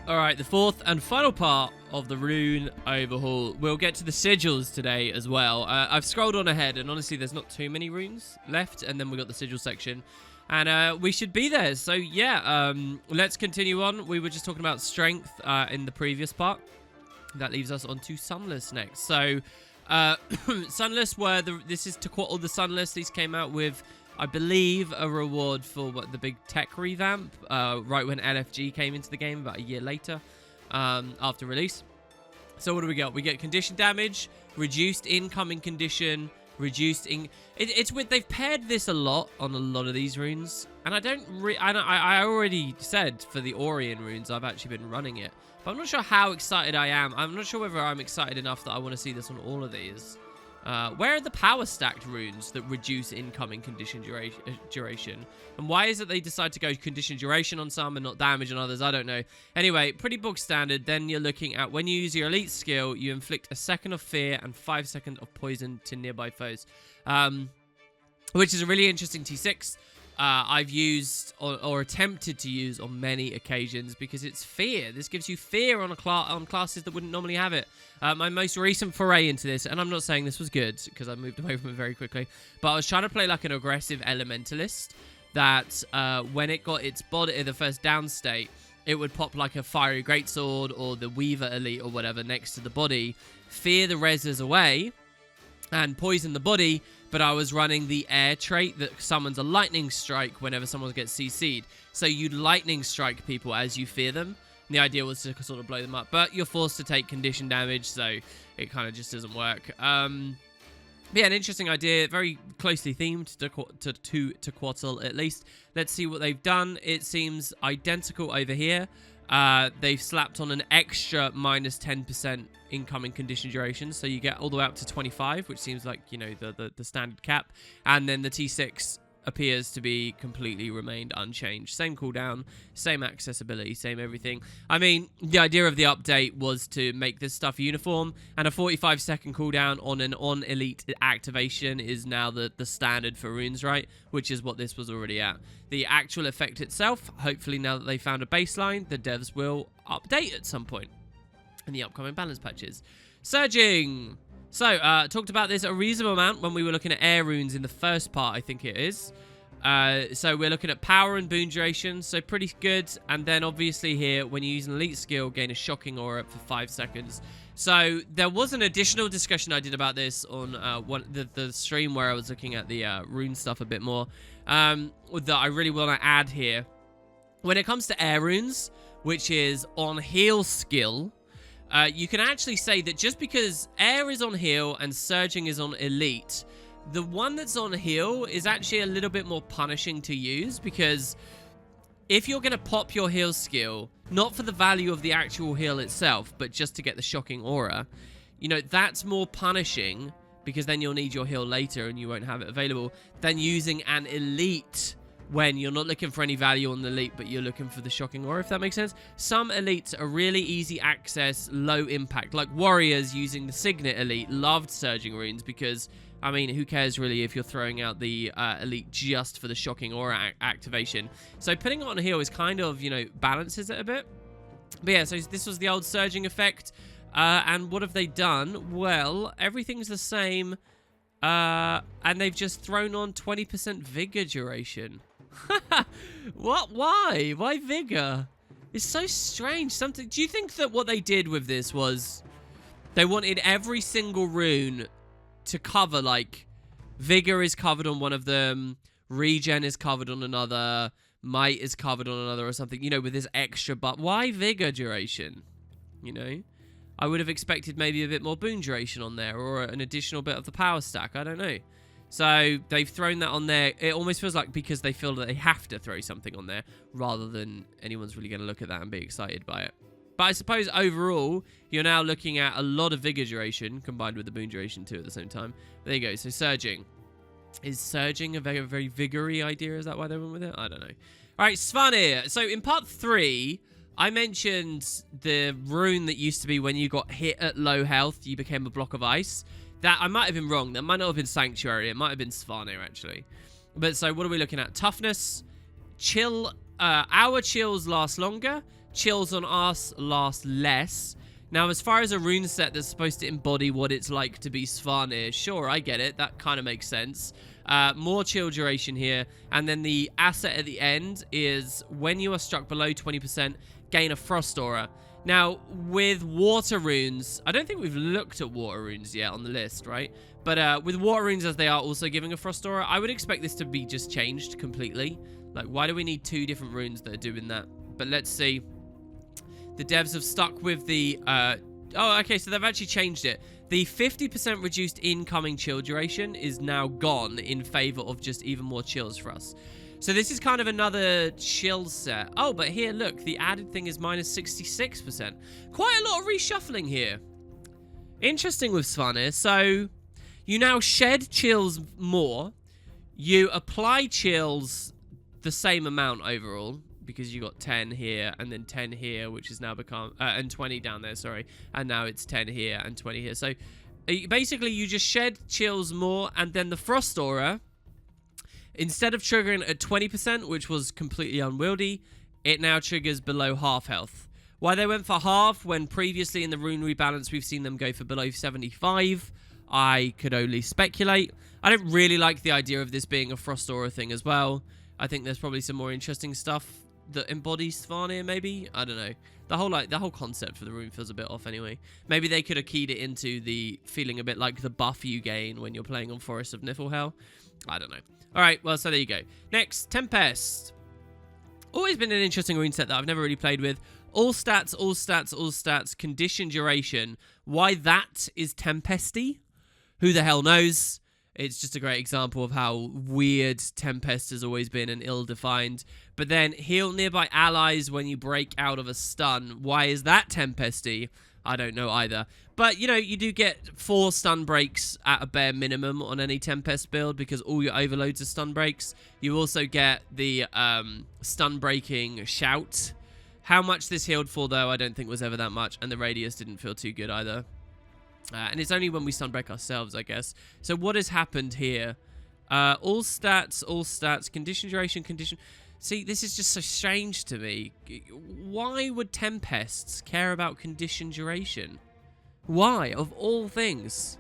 Alright, the fourth and final part of the Rune Overhaul. We'll get to the Sigils today as well. I've scrolled on ahead, and honestly, there's not too many runes left, and then we got the Sigil section. And we should be there. So, yeah, let's continue on. We were just talking about strength in the previous part. That leaves us on to Sunless next. So, Sunless this is to quote all the Sunless. These came out with, I believe, a reward for the big tech revamp, right when LFG came into the game about a year later, after release. So what do we get? We get condition damage, reduced incoming condition, reduced it's with they've paired this a lot on a lot of these runes, and I already said for the Orion runes I've actually been running it, but I'm not sure how excited I am. I'm not sure whether I'm excited enough that I want to see this on all of these. Where are the power stacked runes that reduce incoming condition duration? And why is it they decide to go condition duration on some and not damage on others? I don't know. Anyway, pretty bog standard. Then you're looking at when you use your elite skill, you inflict a second of fear and 5 seconds of poison to nearby foes. Which is a really interesting T6. I've used or attempted to use on many occasions because it's fear. This gives you fear on classes that wouldn't normally have it. My most recent foray into this, and I'm not saying this was good because I moved away from it very quickly, but I was trying to play like an aggressive elementalist that when it got its body, the first down state, it would pop like a fiery greatsword or the Weaver elite or whatever next to the body, fear the reses away, and poison the body. But I was running the air trait that summons a lightning strike whenever someone gets CC'd. So you'd lightning strike people as you fear them. And the idea was to sort of blow them up. But you're forced to take condition damage, so it kind of just doesn't work. But yeah, an interesting idea. Very closely themed to Quattle, at least. Let's see what they've done. It seems identical over here. They've slapped on an extra minus 10% incoming condition duration, so you get all the way up to 25, which seems like, you know, the standard cap. And then the T6 appears to be completely remained unchanged. Same cooldown, same accessibility, same everything. I mean, the idea of the update was to make this stuff uniform, and a 45-second cooldown on an on-elite activation is now the standard for runes, right? Which is what this was already at. The actual effect itself, hopefully now that they found a baseline, the devs will update at some point in the upcoming balance patches. Surging! So, talked about this a reasonable amount when we were looking at air runes in the first part, I think it is. So we're looking at power and boon duration, so pretty good. And then obviously here, when you use an elite skill, gain a shocking aura for 5 seconds. So there was an additional discussion I did about this on the stream where I was looking at the rune stuff a bit more, that I really want to add here. When it comes to air runes, which is on heal skill, you can actually say that just because air is on heal and surging is on elite, the one that's on heal is actually a little bit more punishing to use, because if you're going to pop your heal skill, not for the value of the actual heal itself, but just to get the shocking aura, you know, that's more punishing, because then you'll need your heal later and you won't have it available, than using an elite when you're not looking for any value on the elite, but you're looking for the shocking aura, if that makes sense. Some elites are really easy access, low impact. Like warriors using the Signet elite loved surging runes because, I mean, who cares really if you're throwing out the elite just for the shocking aura activation. So putting it on heal is kind of, you know, balances it a bit. But yeah, so this was the old surging effect. And what have they done? Well, everything's the same. And they've just thrown on 20% vigor duration. What? Why? Why vigor? It's so strange. Do you think that what they did with this was they wanted every single rune to cover, like, vigor is covered on one of them, regen is covered on another, might is covered on another, or something, you know, with this extra, but why vigor duration? You know, I would have expected maybe a bit more boon duration on there, or an additional bit of the power stack. I don't know. So they've thrown that on there. It almost feels like because they feel that they have to throw something on there, rather than anyone's really going to look at that and be excited by it. But I suppose overall, you're now looking at a lot of vigor duration combined with the boon duration too at the same time. There you go. So surging. Is surging a very, very vigory idea? Is that why they went with it? I don't know. All right, Svanir. So in part 3, I mentioned the rune that used to be when you got hit at low health, you became a block of ice. That, I might have been wrong. That might not have been Sanctuary. It might have been Svanir, actually. But so what are we looking at? Toughness. Chill. Our chills last longer. chills on us last less. Now, as far as a rune set that's supposed to embody what it's like to be Svanir, sure, I get it. That kind of makes sense. More chill duration here. And then the asset at the end is when you are struck below 20%, gain a frost aura. Now, with water runes, I don't think we've looked at water runes yet on the list, right? But with water runes as they are also giving a frost aura, I would expect this to be just changed completely. Like, why do we need 2 different runes that are doing that? But let's see. The devs have stuck with the... oh, okay, so they've actually changed it. The 50% reduced incoming chill duration is now gone in favor of just even more chills for us. So this is kind of another chill set. Oh, but here, look, the added thing is minus 66%. Quite a lot of reshuffling here. Interesting with Svanir. So you now shed chills more. You apply chills the same amount overall, because you got 10 here and then 10 here, which has now become and 20 down there, sorry, and now it's 10 here and 20 here. So basically you just shed chills more, and then the frost aura, instead of triggering at 20%, which was completely unwieldy, it now triggers below half health. Why they went for half when previously in the rune rebalance we've seen them go for below 75, I could only speculate. I don't really like the idea of this being a frost aura thing as well. I think there's probably some more interesting stuff that embodies Svanir, maybe? I don't know. The whole concept for the rune feels a bit off anyway. Maybe they could have keyed it into the feeling a bit like the buff you gain when you're playing on Forest of Niflhel. I don't know. Alright, well, so there you go. Next, Tempest. Always been an interesting rune set that I've never really played with. All stats, all stats, all stats, condition duration. Why that is Tempesty? Who the hell knows? It's just a great example of how weird Tempest has always been and ill-defined. But then, heal nearby allies when you break out of a stun. Why is that Tempesty? I don't know either. But, you know, you do get 4 stun breaks at a bare minimum on any Tempest build because all your overloads are stun breaks. You also get the stun breaking shout. How much this healed for, though, I don't think was ever that much. And the radius didn't feel too good either. And it's only when we stun break ourselves, I guess. So what has happened here? All stats, condition duration, condition... See, this is just so strange to me. Why would Tempests care about condition duration? Why, of all things?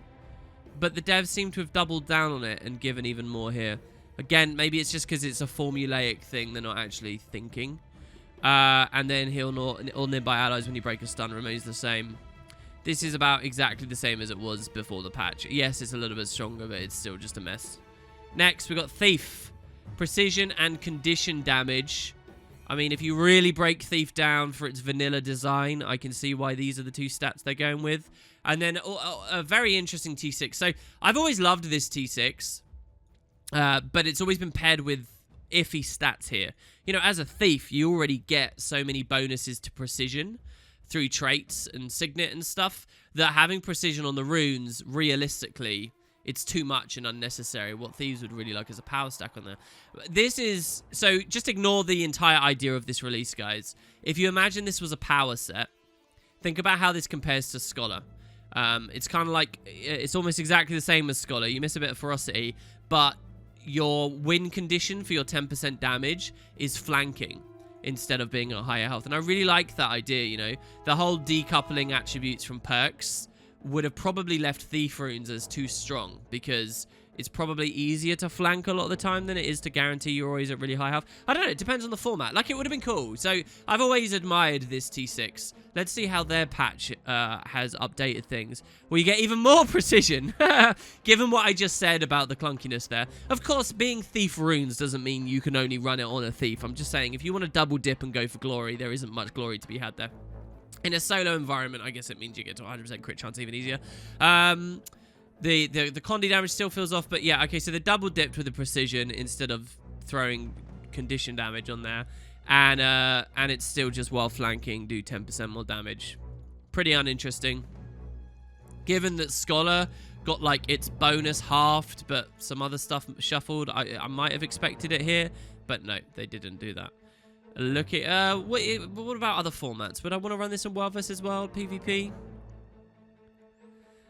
But the devs seem to have doubled down on it and given even more here. Again, maybe it's just because it's a formulaic thing they're not actually thinking. And then heal all nearby allies when you break a stun remains the same. This is about exactly the same as it was before the patch. Yes, it's a little bit stronger, but it's still just a mess. Next, we got Thief. Precision and condition damage. I mean, if you really break Thief down for its vanilla design, I can see why these are the 2 stats they're going with. And then a very interesting T6. So, I've always loved this T6, but it's always been paired with iffy stats here. You know, as a Thief, you already get so many bonuses to precision through traits and signet and stuff, that having precision on the runes, realistically, it's too much and unnecessary. What Thieves would really like is a power stack on there. This is... So, just ignore the entire idea of this release, guys. If you imagine this was a power set, think about how this compares to Scholar. It's kind of like... It's almost exactly the same as Scholar. You miss a bit of ferocity, but your win condition for your 10% damage is flanking instead of being at higher health. And I really like that idea, you know. The whole decoupling attributes from perks would have probably left Thief runes as too strong, because it's probably easier to flank a lot of the time than it is to guarantee you're always at really high health. I don't know, it depends on the format. Like, it would have been cool. So, I've always admired this T6. Let's see how their patch has updated things. Well, you get even more precision, given what I just said about the clunkiness there. Of course, being Thief runes doesn't mean you can only run it on a Thief. I'm just saying, if you want to double dip and go for glory, there isn't much glory to be had there. In a solo environment, I guess it means you get to 100% crit chance even easier. The Condi damage still feels off, but yeah, okay, so they double dipped with the precision instead of throwing condition damage on there. And it's still just while flanking do 10% more damage. Pretty uninteresting. Given that Scholar got like its bonus halved, but some other stuff shuffled, I might have expected it here, but no, they didn't do that. Look at, what about other formats? Would I want to run this in Wild vs. Wild PvP?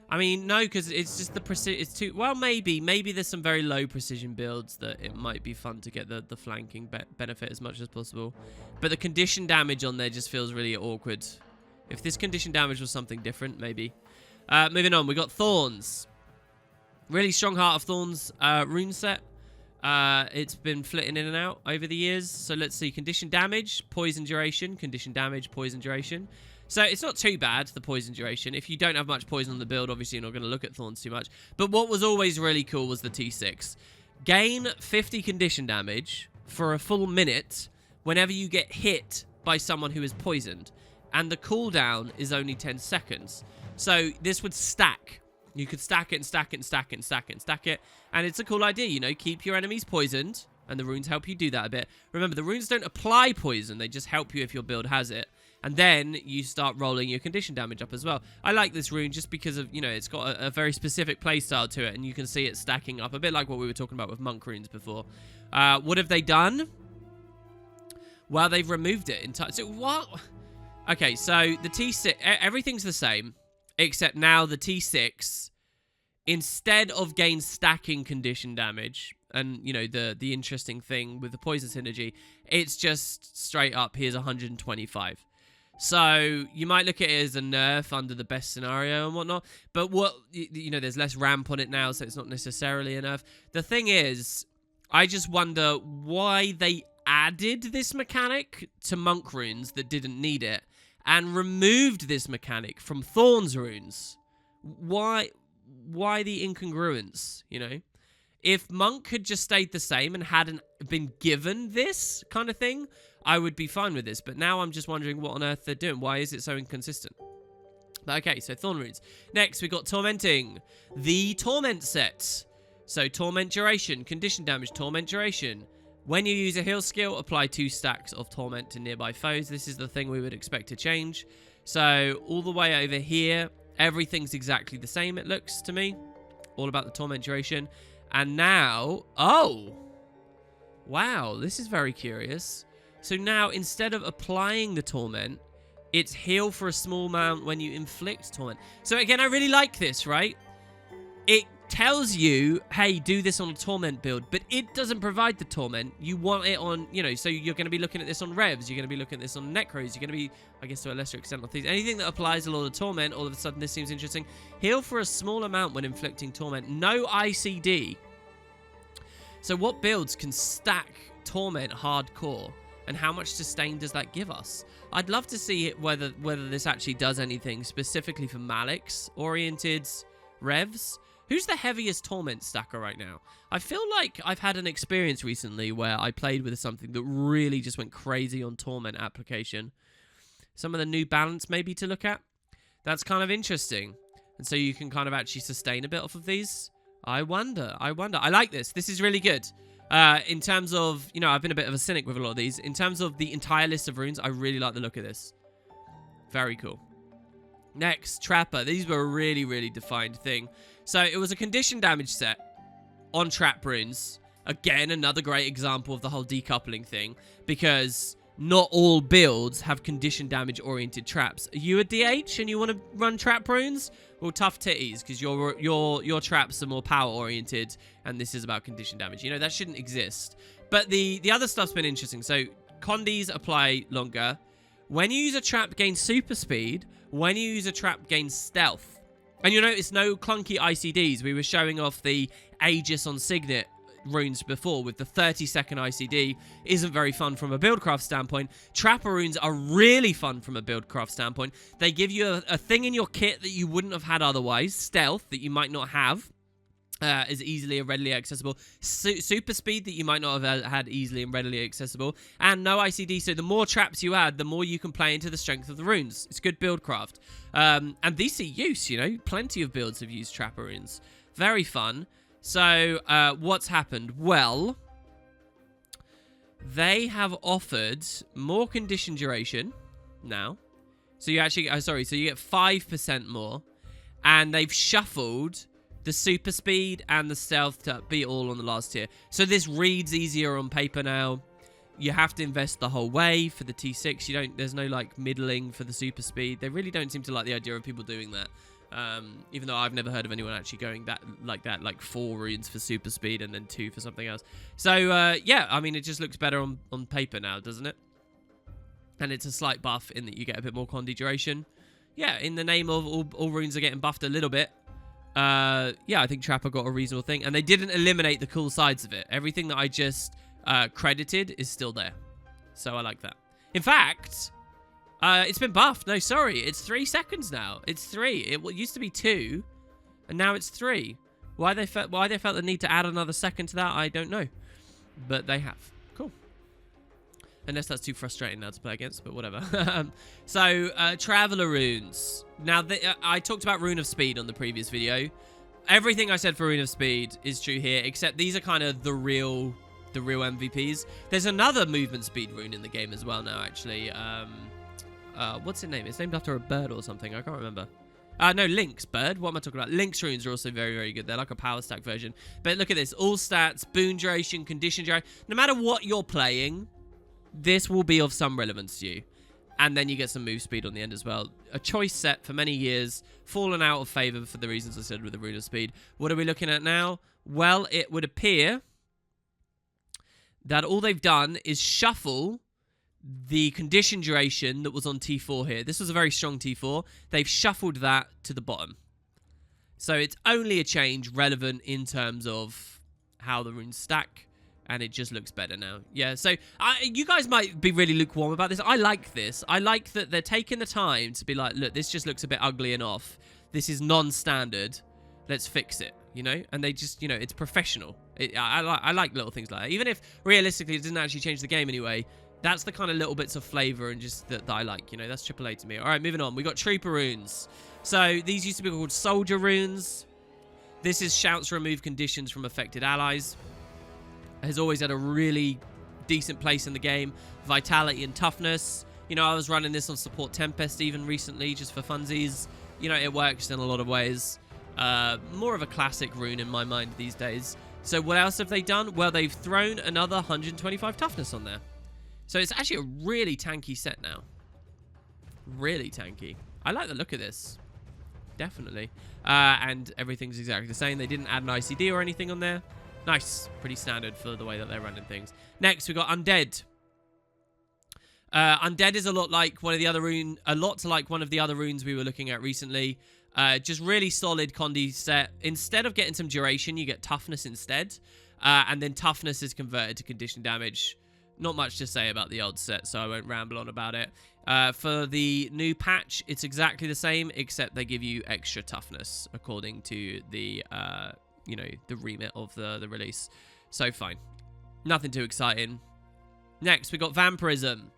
I mean, no, because it's just the precision. It's too well. Maybe there's some very low precision builds that it might be fun to get the flanking benefit as much as possible. But the condition damage on there just feels really awkward. If this condition damage was something different, maybe. Moving on, we got Thorns. Really strong Heart of Thorns rune set. It's been flitting in and out over the years. So let's see, condition damage, poison duration, condition damage, poison duration. So it's not too bad, the poison duration. If you don't have much poison on the build, obviously you're not going to look at Thorns too much. But what was always really cool was the T6. Gain 50 condition damage for a full minute whenever you get hit by someone who is poisoned. And the cooldown is only 10 seconds. So this would stack. You could stack it and stack it and stack it and stack it and stack it. And it's a cool idea, you know, keep your enemies poisoned. And the runes help you do that a bit. Remember, the runes don't apply poison. They just help you if your build has it. And then you start rolling your condition damage up as well. I like this rune just because of, you know, it's got a very specific playstyle to it. And you can see it stacking up. A bit like what we were talking about with monk runes before. What have they done? Well, they've removed it entirely. So what? Okay, so the T6, everything's the same. Except now the T6, instead of gain stacking condition damage, and, you know, the interesting thing with the poison synergy, it's just straight up, here's 125. So you might look at it as a nerf under the best scenario and whatnot, but you know, there's less ramp on it now, so it's not necessarily a nerf. The thing is, I just wonder why they added this mechanic to monk runes that didn't need it, and removed this mechanic from Thorns runes. Why the incongruence, you know? If monk had just stayed the same and hadn't been given this kind of thing, I would be fine with this. But now I'm just wondering what on earth they're doing. Why is it so inconsistent? But okay, so Thorn runes. Next, we got Tormenting. The Torment set. So Torment duration, condition damage, Torment duration. When you use a heal skill, apply 2 stacks of Torment to nearby foes. This is the thing we would expect to change. So all the way over here, everything's exactly the same, it looks to me. All about the Torment duration. And now, oh, wow, this is very curious. So now, instead of applying the Torment, it's heal for a small amount when you inflict Torment. So again, I really like this, right? It tells you, hey, do this on a Torment build, but it doesn't provide the Torment. You want it on, you know, so you're going to be looking at this on Revs, you're going to be looking at this on Necros, you're going to be, I guess to a lesser extent on things. Anything that applies a lot of Torment, all of a sudden this seems interesting. Heal for a small amount when inflicting Torment. No ICD. So what builds can stack Torment hardcore? And how much sustain does that give us? I'd love to see whether this actually does anything specifically for Malix-oriented Revs. Who's the heaviest Torment stacker right now? I feel like I've had an experience recently where I played with something that really just went crazy on Torment application. Some of the new balance maybe to look at. That's kind of interesting. And so you can kind of actually sustain a bit off of these. I wonder. I like this. This is really good. In terms of, you know, I've been a bit of a cynic with a lot of these. In terms of the entire list of runes, I really like the look of this. Very cool. Next, Trapper. These were a really, really defined thing. So it was a condition damage set on trap runes. Again, another great example of the whole decoupling thing. Because not all builds have condition damage oriented traps. Are you a DH and you want to run trap runes? Well, tough titties, because your traps are more power oriented, and this is about condition damage. You know, that shouldn't exist. But the other stuff's been interesting. So Condis apply longer. When you use a trap, gain super speed. When you use a trap, gain stealth. And you notice no clunky ICDs. We were showing off the Aegis on Signet runes before with the 30-second ICD. Isn't very fun from a buildcraft standpoint. Trapper runes are really fun from a buildcraft standpoint. They give you a thing in your kit that you wouldn't have had otherwise. Stealth that you might not have. Is easily and readily accessible. Super speed that you might not have had easily and readily accessible. And no ICD, so the more traps you add, the more you can play into the strength of the runes. It's good buildcraft. And these see use, you know. Plenty of builds have used Trapper runes. Very fun. So, what's happened? Well, they have offered more condition duration now. So you actually, so you get 5% more. And they've shuffled the super speed and the stealth to be all on the last tier. So this reads easier on paper now. You have to invest the whole way for the T6. There's no like middling for the super speed. They really don't seem to like the idea of people doing that. Even though I've never heard of anyone actually going like 4 runes for super speed and then 2 for something else. So, yeah, I mean, it just looks better on paper now, doesn't it? And it's a slight buff in that you get a bit more condi duration. Yeah, in the name of all runes are getting buffed a little bit. Yeah, I think Trapper got a reasonable thing. And they didn't eliminate the cool sides of it. Everything that I just credited is still there. So I like that. In fact, it's been buffed. No, sorry. It's 3 seconds now. It's 3. It used to be 2, and now it's 3. Why they felt the need to add another second to that, I don't know. But they have. Cool. Unless that's too frustrating now to play against, but whatever. So, Traveler runes. Now, I talked about Rune of Speed on the previous video. Everything I said for Rune of Speed is true here, except these are kind of the real MVPs. There's another movement speed rune in the game as well now, actually. What's its name? It's named after a bird or something. I can't remember. No, Link's bird. What am I talking about? Link's runes are also very, very good. They're like a power stack version. But look at this. All stats, boon duration, condition duration. No matter what you're playing, this will be of some relevance to you. And then you get some move speed on the end as well. A choice set for many years, fallen out of favor for the reasons I said with the Rune of Speed. What are we looking at now? Well, it would appear that all they've done is shuffle the condition duration that was on T4 here. This was a very strong T4. They've shuffled that to the bottom. So it's only a change relevant in terms of how the runes stack. And it just looks better now. Yeah, so you guys might be really lukewarm about this. I like this. I like that they're taking the time to be like, look, this just looks a bit ugly and off. This is non-standard. Let's fix it, you know? And they just, you know, it's professional. I like little things like that. Even if, realistically, it didn't actually change the game anyway, that's the kind of little bits of flavor and just that I like, you know? That's AAA to me. All right, moving on. We got Trooper runes. So these used to be called Soldier runes. This is shouts remove conditions from affected allies. Has always had a really decent place in the game. Vitality and toughness. You know, I was running this on Support Tempest even recently, just for funsies. You know, it works in a lot of ways. More of a classic rune in my mind these days. So what else have they done? Well, they've thrown another 125 toughness on there. So it's actually a really tanky set now. Really tanky. I like the look of this. Definitely. And everything's exactly the same. They didn't add an ICD or anything on there. Nice. Pretty standard for the way that they're running things. Next, we got Undead. Undead is a lot like one of the other one of the other runes we were looking at recently. Just really solid condi set. Instead of getting some duration, you get toughness instead. And then toughness is converted to condition damage. Not much to say about the old set, so I won't ramble on about it. For the new patch, it's exactly the same, except they give you extra toughness according to the you know, the remit of the release. So fine. Nothing too exciting. Next, we got Vampirism.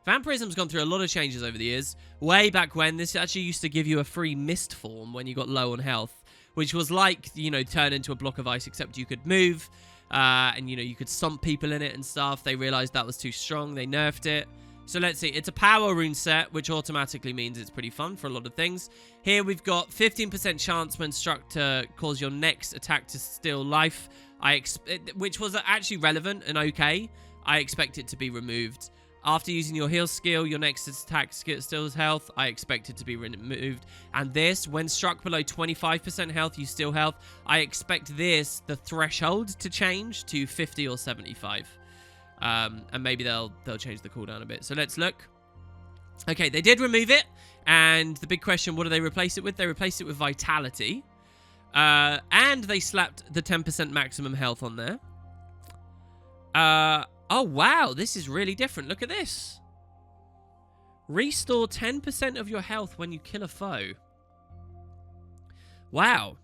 Vampirism's gone through a lot of changes over the years. Way back when, this actually used to give you a free mist form when you got low on health, which was like, you know, turn into a block of ice, except you could move, and, you know, you could stomp people in it and stuff. They realized that was too strong. They nerfed it. So let's see. It's a power rune set, which automatically means it's pretty fun for a lot of things. Here we've got 15% chance when struck to cause your next attack to steal life, which was actually relevant and okay. I expect it to be removed. After using your heal skill, your next attack steals health. I expect it to be removed. And this, when struck below 25% health, you steal health. I expect this, the threshold, to change to 50 or 75. And maybe they'll change the cooldown a bit. So let's look. Okay, they did remove it. And the big question, what do they replace it with? They replaced it with Vitality. And they slapped the 10% maximum health on there. Oh, wow. This is really different. Look at this. Restore 10% of your health when you kill a foe. Wow.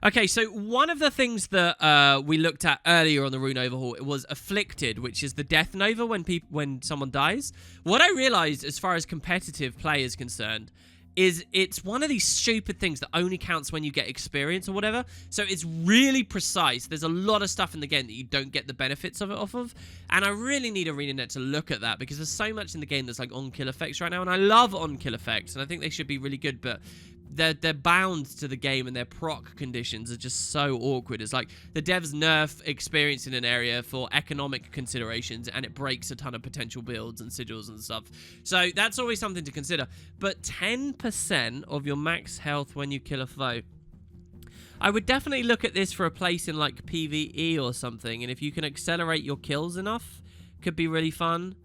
Okay, so one of the things that we looked at earlier on the Rune Overhaul was Afflicted, which is the death nova when someone dies. What I realized as far as competitive play is concerned is it's one of these stupid things that only counts when you get experience or whatever. So it's really precise. There's a lot of stuff in the game that you don't get the benefits of it off of. And I really need ArenaNet to look at that because there's so much in the game that's like on-kill effects right now. And I love on-kill effects, and I think they should be really good, but they're bound to the game, and their proc conditions are just so awkward. It's like the devs nerf experience in an area for economic considerations, and it breaks a ton of potential builds and sigils and stuff. So that's always something to consider. But 10% of your max health when you kill a foe. I would definitely look at this for a place in like PvE or something, and if you can accelerate your kills enough, could be really fun.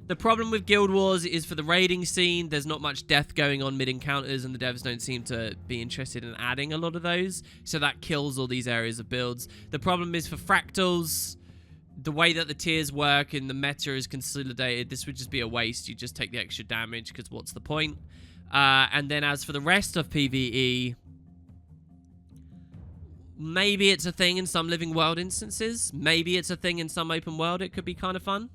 The problem with Guild Wars is for the raiding scene, there's not much death going on mid-encounters, and the devs don't seem to be interested in adding a lot of those, so that kills all these areas of builds. The problem is for fractals, the way that the tiers work and the meta is consolidated, this would just be a waste. You just take the extra damage, because what's the point? And then as for the rest of PvE, maybe it's a thing in some living world instances. Maybe it's a thing in some open world. It could be kind of fun.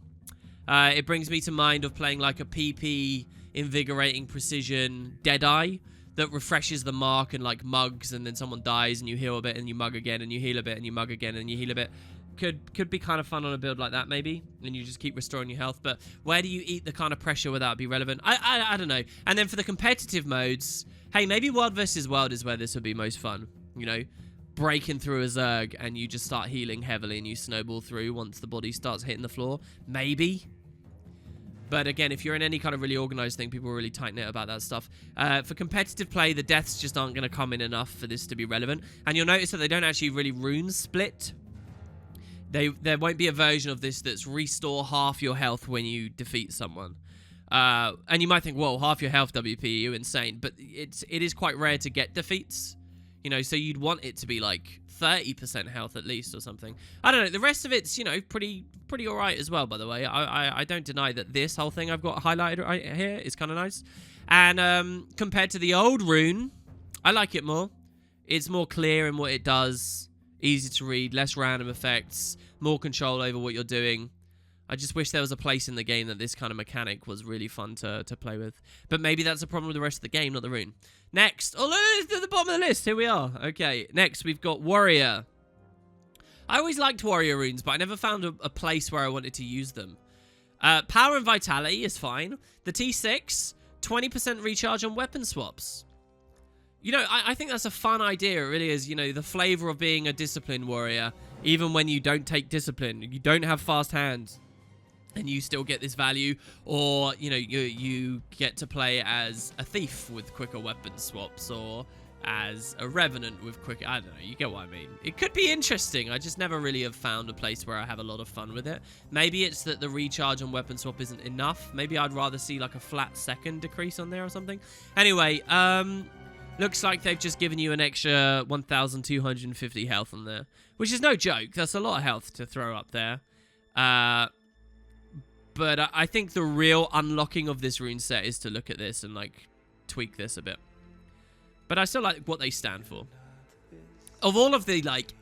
It brings me to mind of playing like a PP invigorating precision Deadeye that refreshes the mark and like mugs, and then someone dies and you heal a bit and you mug again and you heal a bit and you mug again and you heal a bit. Could be kind of fun on a build like that, maybe, and you just keep restoring your health. But where do you eat the kind of pressure without it be relevant? I don't know. And then for the competitive modes, hey, maybe World versus World is where this would be most fun. You know, breaking through a Zerg and you just start healing heavily and you snowball through once the body starts hitting the floor. Maybe. But again, if you're in any kind of really organized thing, people are really tight-knit about that stuff. For competitive play, the deaths just aren't going to come in enough for this to be relevant. And you'll notice that they don't actually really rune split. There won't be a version of this that's restore half your health when you defeat someone. And you might think, whoa, half your health, WP, you insane. But it is quite rare to get defeats. You know, so you'd want it to be like 30% health at least or something. I don't know. The rest of it's, you know, pretty all right as well, by the way. I don't deny that this whole thing I've got highlighted right here is kind of nice. And compared to the old Rune, I like it more. It's more clear in what it does. Easy to read, less random effects, more control over what you're doing. I just wish there was a place in the game that this kind of mechanic was really fun to play with. But maybe that's a problem with the rest of the game, not the Rune. Next, oh, look, at the bottom of the list. Here we are. Okay, next we've got Warrior. I always liked Warrior runes, but I never found a place where I wanted to use them. Power and Vitality is fine. The T6, 20% recharge on weapon swaps. You know, I think that's a fun idea. It really is. You know, the flavor of being a disciplined warrior, even when you don't take discipline, you don't have fast hands, and you still get this value. Or, you know, you get to play as a thief with quicker weapon swaps, or as a revenant with quicker... I don't know, you get what I mean. It could be interesting. I just never really have found a place where I have a lot of fun with it. Maybe it's that the recharge on weapon swap isn't enough. Maybe I'd rather see like a flat second decrease on there or something. Anyway, looks like they've just given you an extra 1,250 health on there, which is no joke. That's a lot of health to throw up there. But I think the real unlocking of this rune set is to look at this and like tweak this a bit. But I still like what they stand for. Of all of the like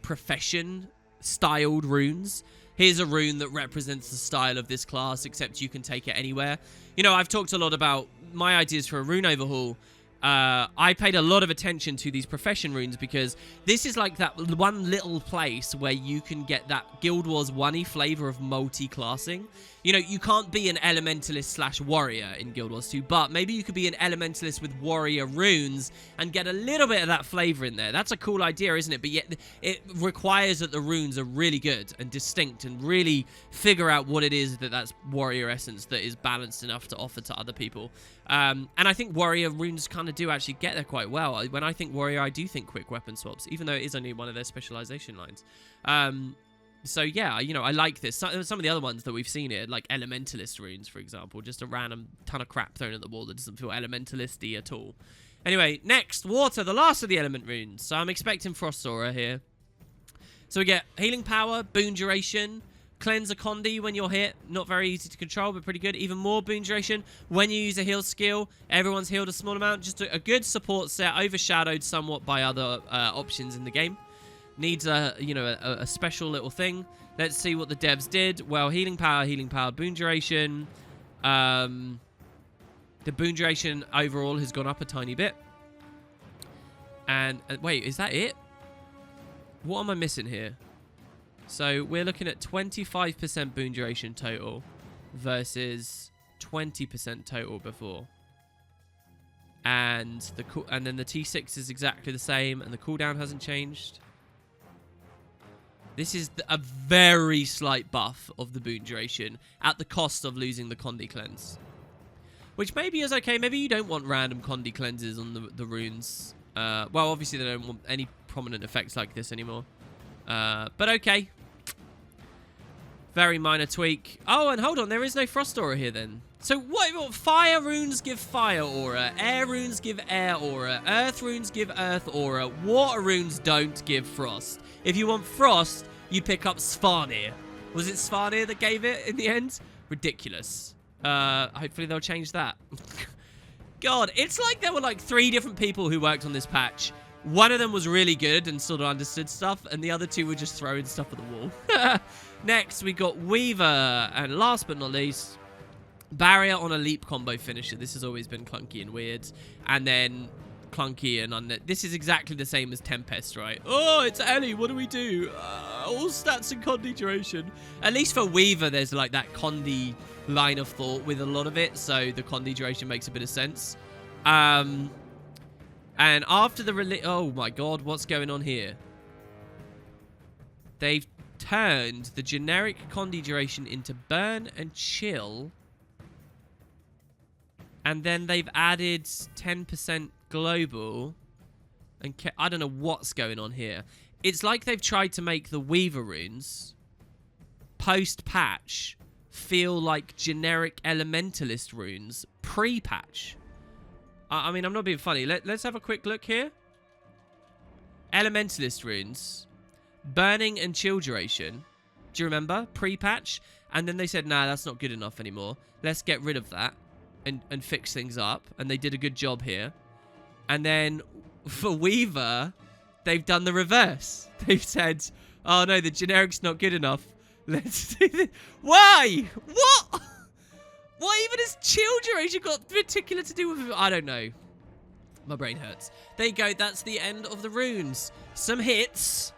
profession styled runes, here's a rune that represents the style of this class, except you can take it anywhere. You know, I've talked a lot about my ideas for a rune overhaul. I paid a lot of attention to these profession runes because this is like that one little place where you can get that Guild Wars 1-y flavor of multi-classing. You know, you can't be an elementalist / warrior in Guild Wars 2, but maybe you could be an elementalist with warrior runes and get a little bit of that flavor in there. That's a cool idea, isn't it? But yet it requires that the runes are really good and distinct and really figure out what it is that's warrior essence that is balanced enough to offer to other people. And I think warrior runes kind of do actually get there quite well. When I think warrior, I do think quick weapon swaps, even though it is only one of their specialization lines. So yeah, you know, I like this. Some of the other ones that we've seen here, like elementalist runes, for example, just a random ton of crap thrown at the wall that doesn't feel elementalisty at all. Anyway, next, water, the last of the element runes. So I'm expecting Frost Aura here. So we get healing power, boon duration, cleanse a Condi when you're hit. Not very easy to control, but pretty good. Even more boon duration when you use a heal skill. Everyone's healed a small amount. Just a good support set, overshadowed somewhat by other options in the game. Needs a special little thing. Let's see what the devs did. Well, healing power, boon duration. The boon duration overall has gone up a tiny bit. And wait, is that it? What am I missing here? So we're looking at 25% boon duration total versus 20% total before. And then the T6 is exactly the same, and the cooldown hasn't changed. This is a very slight buff of the boon duration at the cost of losing the Condi cleanse. Which maybe is okay. Maybe you don't want random Condi cleanses on the runes. Well, obviously they don't want any prominent effects like this anymore. But okay. Very minor tweak. Oh, and hold on. There is no Frost Aura here then. So what? Fire runes give Fire Aura. Air runes give Air Aura. Earth runes give Earth Aura. Water runes don't give Frost. If you want Frost, you pick up Svarnir. Was it Svarnir that gave it in the end? Ridiculous. Hopefully they'll change that. God, it's like there were like 3 different people who worked on this patch. One of them was really good and sort of understood stuff, and the other 2 were just throwing stuff at the wall. Next, we got Weaver, and last but not least, Barrier on a leap combo finisher. This has always been clunky and weird. And then clunky and undead. This is exactly the same as Tempest, right? Oh, it's Ellie. What do we do? All stats and Condi duration. At least for Weaver, there's like that Condi line of thought with a lot of it, so the Condi duration makes a bit of sense. And after the release... Oh my god, what's going on here? They've turned the generic Condi duration into Burn and Chill. And then they've added 10% global. And I don't know what's going on here. It's like they've tried to make the Weaver runes post-patch feel like generic Elementalist runes pre-patch. I mean, I'm not being funny. Let's have a quick look here. Elementalist runes. Burning and Chill duration. Do you remember? Pre-patch. And then they said, nah, that's not good enough anymore. Let's get rid of that and fix things up. And they did a good job here. And then for Weaver, they've done the reverse. They've said, oh no, the generic's not good enough. Let's do this. Why? What? What even has Chill duration got particular to do with it? I don't know. My brain hurts. There you go. That's the end of the runes. Some hits.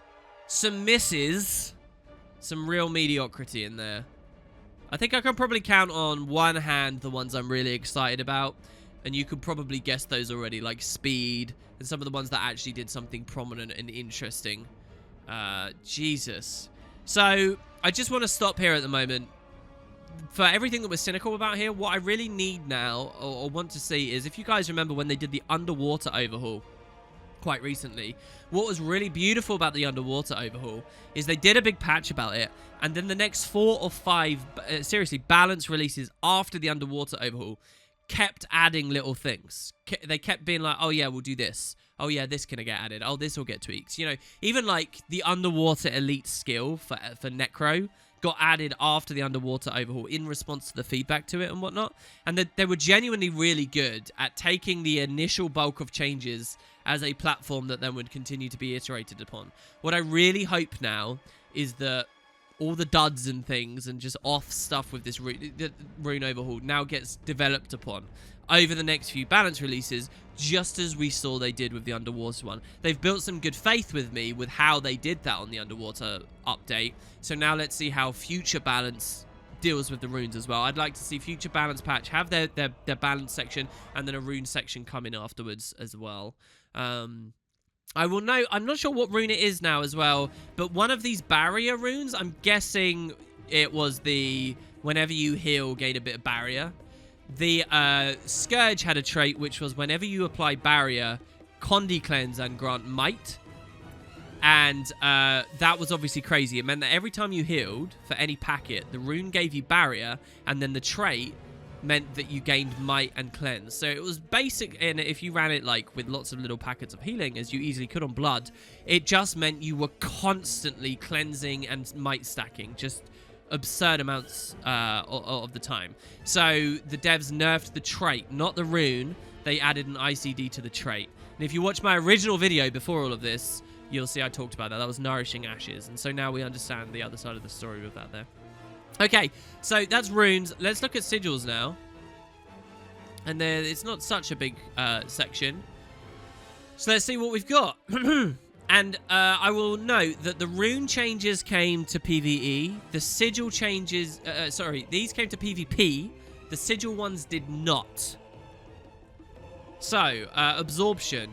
Some misses. Some real mediocrity in there. I think I can probably count on one hand the ones I'm really excited about. And you could probably guess those already. Like Speed. And some of the ones that actually did something prominent and interesting. Jesus. So, I just want to stop here at the moment. For everything that we're cynical about here, what I really need now, or want to see, is if you guys remember when they did the underwater overhaul quite recently, what was really beautiful about the underwater overhaul is they did a big patch about it, and then the next 4 or 5, seriously, balance releases after the underwater overhaul kept adding little things. They kept being like, oh yeah, we'll do this. Oh yeah, this can get added. Oh, this will get tweaks. You know, even like the underwater elite skill for Necro got added after the underwater overhaul in response to the feedback to it and whatnot. And they were genuinely really good at taking the initial bulk of changes as a platform that then would continue to be iterated upon. What I really hope now is that all the duds and things and just off stuff with this rune overhaul now gets developed upon over the next few balance releases, just as we saw they did with the underwater one. They've built some good faith with me with how they did that on the underwater update. So now let's see how future balance deals with the runes as well. I'd like to see future balance patch have their balance section and then a rune section come in afterwards as well. I will know. I'm not sure what rune it is now as well, but one of these barrier runes, I'm guessing it was the whenever you heal, gain a bit of barrier. The Scourge had a trait which was whenever you apply barrier, Condi cleanse and grant might. And that was obviously crazy. It meant that every time you healed for any packet, the rune gave you barrier, and then the trait meant that you gained might and cleanse. So it was basic, and if you ran it like with lots of little packets of healing, as you easily could on blood, it just meant you were constantly cleansing and might stacking, just absurd amounts of the time. So the devs nerfed the trait, not the rune. They added an ICD to the trait. And if you watch my original video before all of this, you'll see I talked about that. That was Nourishing Ashes. And so now we understand the other side of the story with that there. Okay, so that's runes. Let's look at sigils now. And it's not such a big section. So let's see what we've got. And I will note that the rune changes came to PvE. The sigil changes... these came to PvP. The sigil ones did not. So, absorption.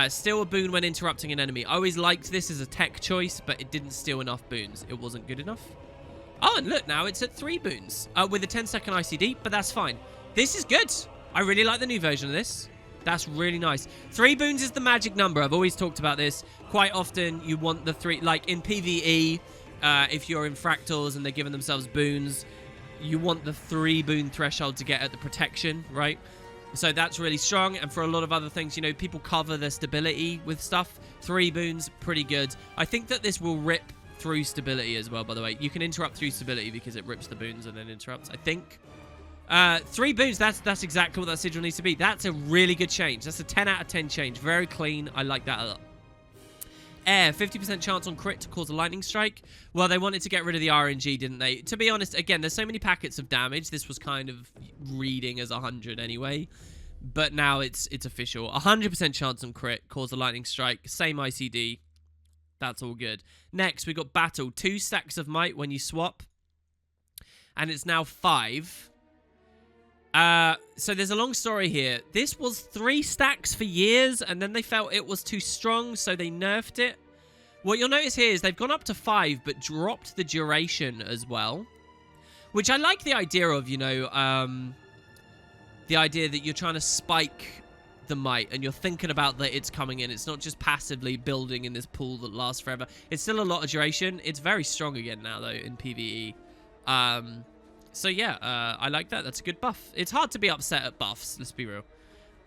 Steal a boon when interrupting an enemy. I always liked this as a tech choice, but it didn't steal enough boons. It wasn't good enough. Oh, and look, now it's at 3 boons with a 10-second ICD, but that's fine. This is good. I really like the new version of this. That's really nice. 3 boons is the magic number. I've always talked about this. Quite often, you want the 3... Like, in PvE, if you're in fractals and they're giving themselves boons, you want the 3 boon threshold to get at the protection, right? So that's really strong. And for a lot of other things, you know, people cover their stability with stuff. 3 boons, pretty good. I think that this will rip through stability as well, by the way. You can interrupt through stability because it rips the boons and then interrupts, I think. 3 boons, that's exactly what that sigil needs to be. That's a really good change. That's a 10 out of 10 change. Very clean. I like that a lot. Air, 50% chance on crit to cause a lightning strike. Well, they wanted to get rid of the RNG, didn't they? To be honest, again, there's so many packets of damage. This was kind of reading as 100 anyway. But now it's official. 100% chance on crit, cause a lightning strike. Same ICD. That's all good. Next, we got battle. 2 stacks of might when you swap. And it's now 5. So there's a long story here. This was 3 stacks for years, and then they felt it was too strong, so they nerfed it. What you'll notice here is they've gone up to 5, but dropped the duration as well. Which I like the idea of, you know, the idea that you're trying to spike the might, and you're thinking about that it's coming in. It's not just passively building in this pool that lasts forever. It's still a lot of duration. It's very strong again now, though, in PvE. So yeah, I like that. That's a good buff. It's hard to be upset at buffs, let's be real.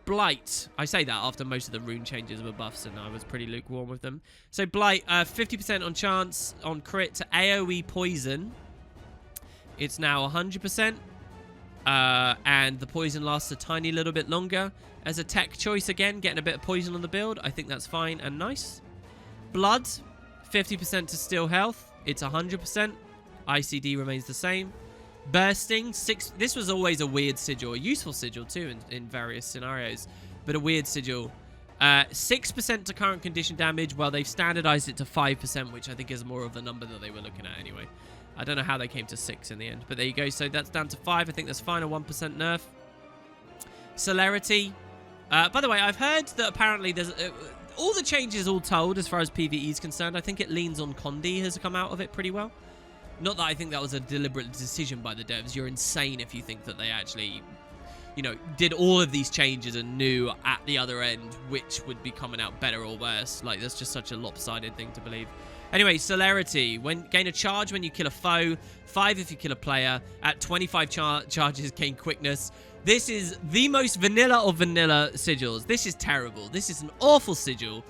Blight. I say that after most of the rune changes were buffs, and I was pretty lukewarm with them. So Blight, 50% on chance on crit to AoE poison. It's now 100%. And the poison lasts a tiny little bit longer. As a tech choice again, getting a bit of poison on the build. I think that's fine and nice. Blood, 50% to steal health. It's 100%. ICD remains the same. Bursting, 6... This was always a weird sigil. A useful sigil, too, in various scenarios. But a weird sigil. 6% to current condition damage. Well, they've standardized it to 5%, which I think is more of the number that they were looking at anyway. I don't know how they came to 6 in the end. But there you go. So that's down to 5. I think that's fine. A 1% nerf. Celerity. By the way, I've heard that apparently there's... all the changes all told as far as PvE is concerned. I think it leans on Condi has come out of it pretty well. Not that I think that was a deliberate decision by the devs. You're insane if you think that they actually, you know, did all of these changes and knew at the other end which would be coming out better or worse. Like, that's just such a lopsided thing to believe. Anyway, celerity. Gain a charge when you kill a foe. 5 if you kill a player. At 25 charges, gain quickness. This is the most vanilla of vanilla sigils. This is terrible. This is an awful sigil.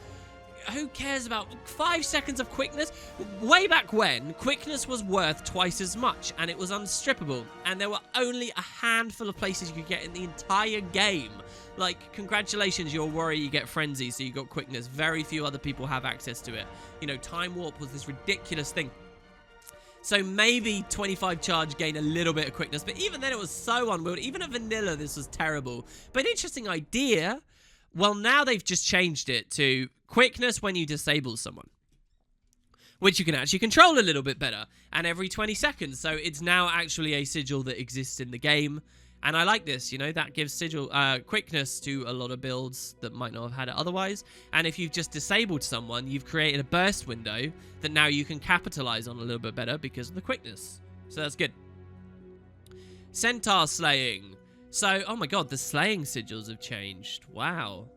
Who cares about 5 seconds of quickness? Way back when, quickness was worth twice as much, and it was unstrippable, and there were only a handful of places you could get in the entire game. Like, congratulations, you're worried you get frenzy, so you got quickness. Very few other people have access to it. You know, time warp was this ridiculous thing. So maybe 25 charge gain a little bit of quickness, but even then it was so unwieldy. Even at vanilla, this was terrible. But an interesting idea. Well, now they've just changed it to quickness when you disable someone, which you can actually control a little bit better, and every 20 seconds. So it's now actually a sigil that exists in the game, and I like this. You know, that gives sigil quickness to a lot of builds that might not have had it otherwise. And if you've just disabled someone, you've created a burst window that now you can capitalize on a little bit better because of the quickness. So that's good. Centaur slaying. So, oh my god, the slaying sigils have changed. Wow.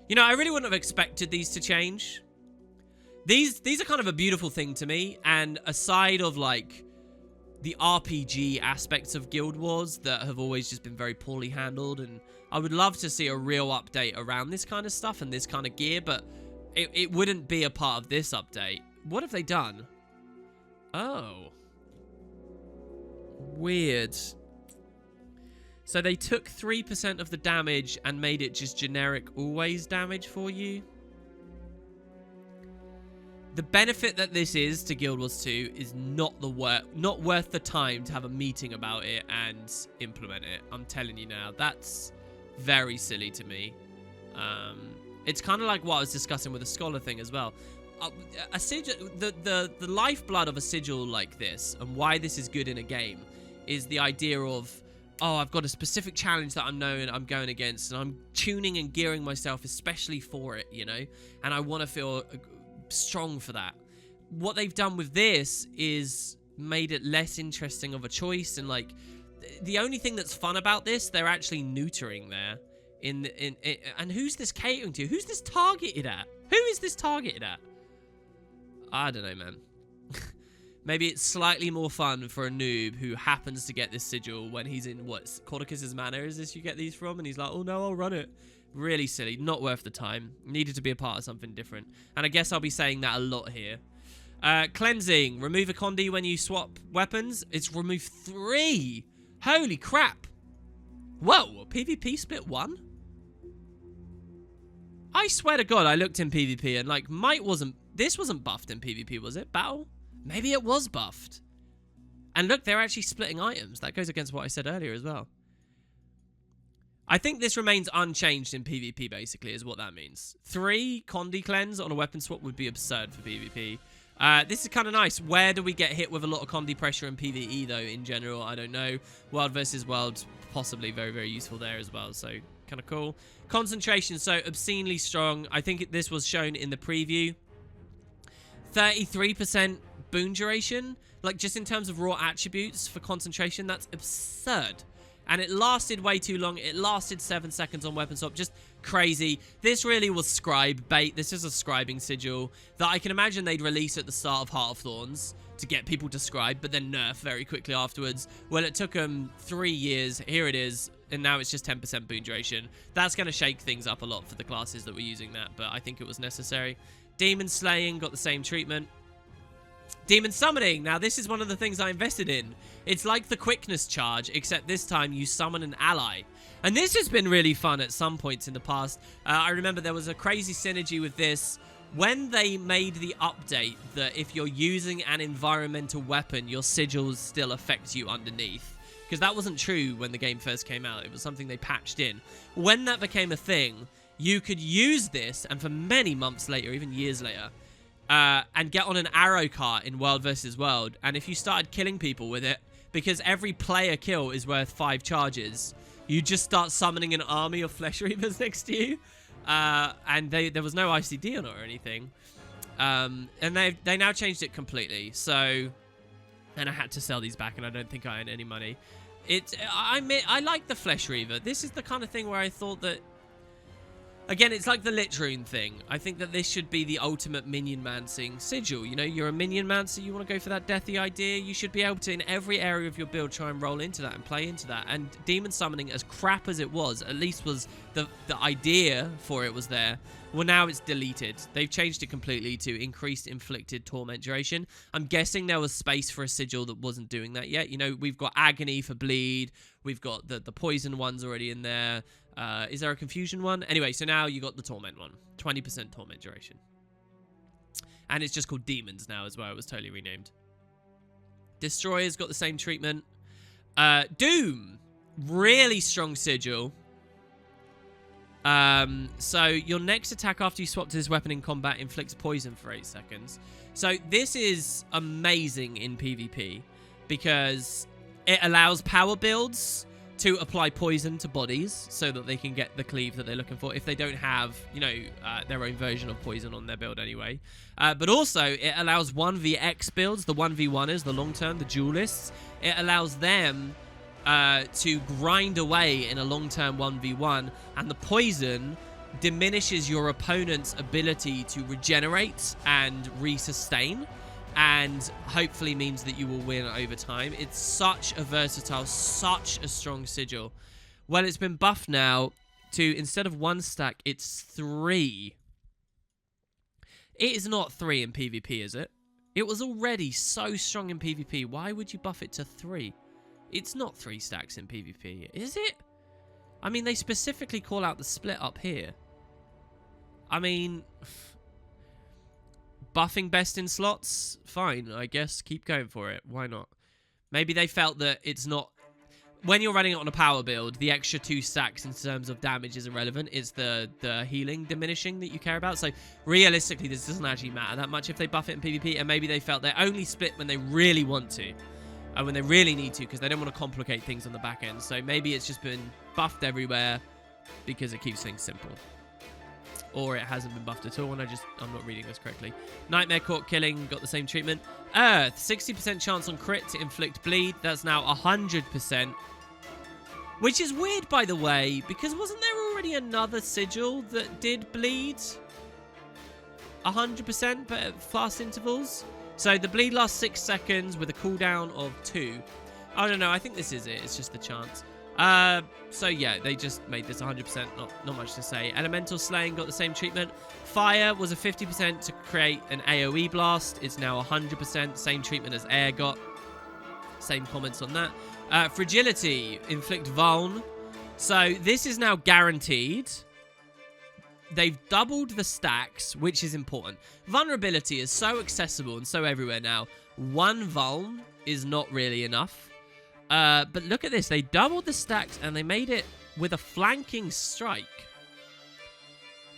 You know, I really wouldn't have expected these to change. These are kind of a beautiful thing to me, and aside of, like, the RPG aspects of Guild Wars that have always just been very poorly handled, and I would love to see a real update around this kind of stuff and this kind of gear, but it wouldn't be a part of this update. What have they done? Oh. Weird. So they took 3% of the damage and made it just generic always damage for you. The benefit that this is to Guild Wars 2 is not worth the time to have a meeting about it and implement it. I'm telling you now, that's very silly to me. It's kind of like what I was discussing with the Scholar thing as well. A sigil, the lifeblood of a sigil like this, and why this is good in a game, is the idea of oh, I've got a specific challenge that I'm knowing I'm going against, and I'm tuning and gearing myself especially for it, you know, and I want to feel strong for that. What they've done with this is made it less interesting of a choice, and like the only thing that's fun about this, they're actually neutering there. And who's this catering to? Who's this targeted at? Who is this targeted at? I don't know, man. Maybe it's slightly more fun for a noob who happens to get this sigil when he's in, what, Corticus's manor is this you get these from? And he's like, oh no, I'll run it. Really silly. Not worth the time. Needed to be a part of something different. And I guess I'll be saying that a lot here. Cleansing. Remove a Condi when you swap weapons. It's remove 3. Holy crap. Whoa, PvP split 1? I swear to God, I looked in PvP and like Might wasn't... This wasn't buffed in PvP, was it? Battle? Maybe it was buffed. And look, they're actually splitting items. That goes against what I said earlier as well. I think this remains unchanged in PvP, basically, is what that means. 3 Condi cleanse on a weapon swap would be absurd for PvP. This is kind of nice. Where do we get hit with a lot of Condi pressure in PvE, though, in general? I don't know. World versus world, possibly very, very useful there as well. So, kind of cool. Concentration, so obscenely strong. I think this was shown in the preview. 33% boon duration. Like, just in terms of raw attributes for concentration, that's absurd. And it lasted way too long. It lasted 7 seconds on weapon swap. Just crazy. This really was scribe bait. This is a scribing sigil that I can imagine they'd release at the start of Heart of Thorns to get people to scribe, but then nerf very quickly afterwards. Well, it took them 3 years. Here it is. And now it's just 10% boon duration. That's going to shake things up a lot for the classes that were using that, but I think it was necessary. Demon Slaying got the same treatment. Demon Summoning. Now, this is one of the things I invested in. It's like the Quickness charge, except this time you summon an ally. And this has been really fun at some points in the past. I remember there was a crazy synergy with this when they made the update that if you're using an environmental weapon, your sigils still affect you underneath. Because that wasn't true when the game first came out. It was something they patched in. When that became a thing, you could use this, and for many months later, even years later, and get on an arrow cart in World versus World. And if you started killing people with it, because every player kill is worth 5 charges, you just start summoning an army of Flesh Reavers next to you. And there was no ICD on it or anything. And they now changed it completely. So, and I had to sell these back, and I don't think I earned any money. I like the Flesh Reaver. This is the kind of thing where I thought that, again, it's like the Lich Rune thing. I think that this should be the ultimate minion mancing sigil. You know, you're a minion mancer, you want to go for that deathy idea, you should be able to, in every area of your build, try and roll into that and play into that. And Demon Summoning, as crap as it was, at least was the idea for it was there. Well, now it's deleted. They've changed it completely to increased inflicted torment duration. I'm guessing there was space for a sigil that wasn't doing that yet. You know, we've got Agony for bleed. We've got the poison ones already in there. Is there a confusion one? Anyway, so now you got the torment one. 20% torment duration. And it's just called demons now as well. It was totally renamed. Destroyer's got the same treatment. Doom. Really strong sigil. So your next attack after you swap to this weapon in combat inflicts poison for 8 seconds. So this is amazing in PvP because it allows power builds to apply poison to bodies so that they can get the cleave that they're looking for if they don't have, you know, their own version of poison on their build anyway. But also, it allows 1vx builds, the 1v1ers, the long-term, the duelists. It allows them to grind away in a long-term 1v1, and the poison diminishes your opponent's ability to regenerate and resustain, and hopefully means that you will win over time. It's such a versatile, such a strong sigil. Well, it's been buffed now to, instead of 1 stack, it's 3. It is not 3 in PvP, is it? It was already so strong in PvP. Why would you buff it to 3? It's not 3 stacks in PvP, is it? I mean, they specifically call out the split up here. I mean, buffing best in slots? Fine, I guess. Keep going for it. Why not? Maybe they felt that it's not... When you're running it on a power build, the extra 2 stacks in terms of damage is irrelevant. It's the healing diminishing that you care about. So, realistically, this doesn't actually matter that much if they buff it in PvP. And maybe they felt they only split when they really want to. when they really need to, because they don't want to complicate things on the back end. So maybe it's just been buffed everywhere because it keeps things simple. Or it hasn't been buffed at all, and I'm not reading this correctly. Nightmare Court Killing got the same treatment. Earth, 60% chance on crit to inflict bleed. That's now 100%. Which is weird, by the way, because wasn't there already another sigil that did bleed 100% but at fast intervals? So the bleed lasts 6 seconds with a cooldown of 2. I don't know, I think this is it. It's just the chance. So yeah, they just made this 100%, not much to say. Elemental Slaying got the same treatment. Fire was a 50% to create an AoE blast. It's now 100%, same treatment as air got. Same comments on that. Fragility, inflict vuln. So this is now guaranteed. They've doubled the stacks, which is important. Vulnerability is so accessible and so everywhere now. 1 vuln is not really enough. But look at this. They doubled the stacks and they made it with a flanking strike.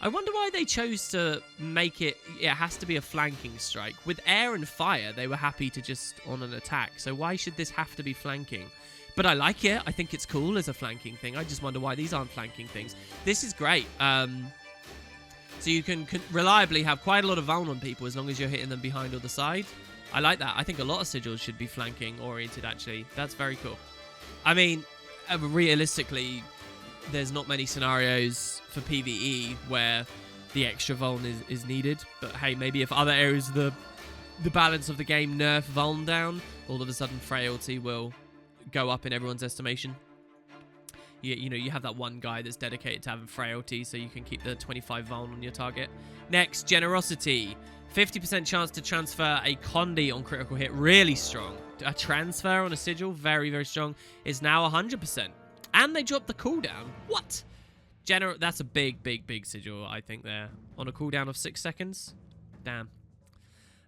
I wonder why they chose to make it... It has to be a flanking strike. With air and fire, they were happy to just on an attack. So why should this have to be flanking? But I like it. I think it's cool as a flanking thing. I just wonder why these aren't flanking things. This is great. So you can reliably have quite a lot of vuln on people as long as you're hitting them behind or the side. I like that. I think a lot of sigils should be flanking oriented, actually. That's very cool. I mean, realistically, there's not many scenarios for PvE where the extra vuln is needed. But hey, maybe if other areas of the balance of the game nerf vuln down, all of a sudden frailty will go up in everyone's estimation. You know, you have that one guy that's dedicated to having frailty, so you can keep the 25 vuln on your target. Next, Generosity. 50% chance to transfer a Condi on critical hit. Really strong. A transfer on a sigil, very, very strong, is now 100%. And they dropped the cooldown. What? That's a big, big, big sigil, I think, there. On a cooldown of 6 seconds. Damn.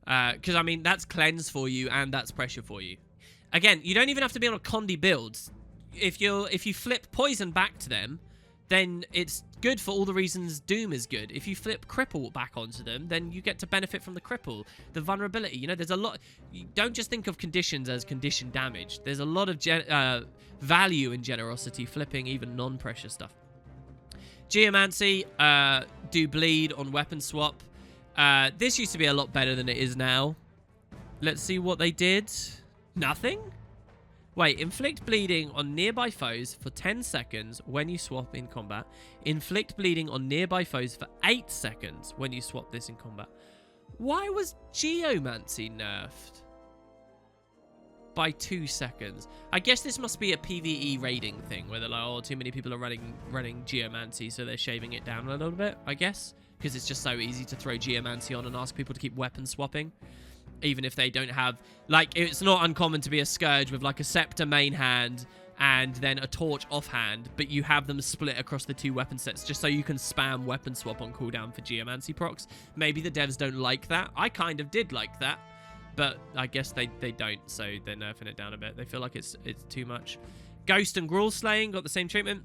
Because, I mean, that's cleanse for you, and that's pressure for you. Again, you don't even have to be on a Condi build. If you flip poison back to them, then it's good for all the reasons Doom is good. If you flip cripple back onto them, then you get to benefit from the cripple, the vulnerability. You know, there's a lot. You don't just think of conditions as condition damage. There's a lot of value in Generosity, flipping even non-pressure stuff. Geomancy, do bleed on weapon swap. This used to be a lot better than it is now. Let's see what they did. Nothing? Wait, inflict bleeding on nearby foes for 10 seconds when you swap in combat. Inflict bleeding on nearby foes for 8 seconds when you swap this in combat. Why was Geomancy nerfed by 2 seconds? I guess this must be a PvE raiding thing, where they're like, oh, too many people are running Geomancy, so they're shaving it down a little bit, I guess. Because it's just so easy to throw Geomancy on and ask people to keep weapon swapping. Even if they don't have... Like, it's not uncommon to be a Scourge with, like, a Scepter main hand and then a Torch offhand, but you have them split across the 2 weapon sets just so you can spam weapon swap on cooldown for Geomancy procs. Maybe the devs don't like that. I kind of did like that, but I guess they don't, so they're nerfing it down a bit. They feel like it's too much. Ghost and Gruul Slaying got the same treatment.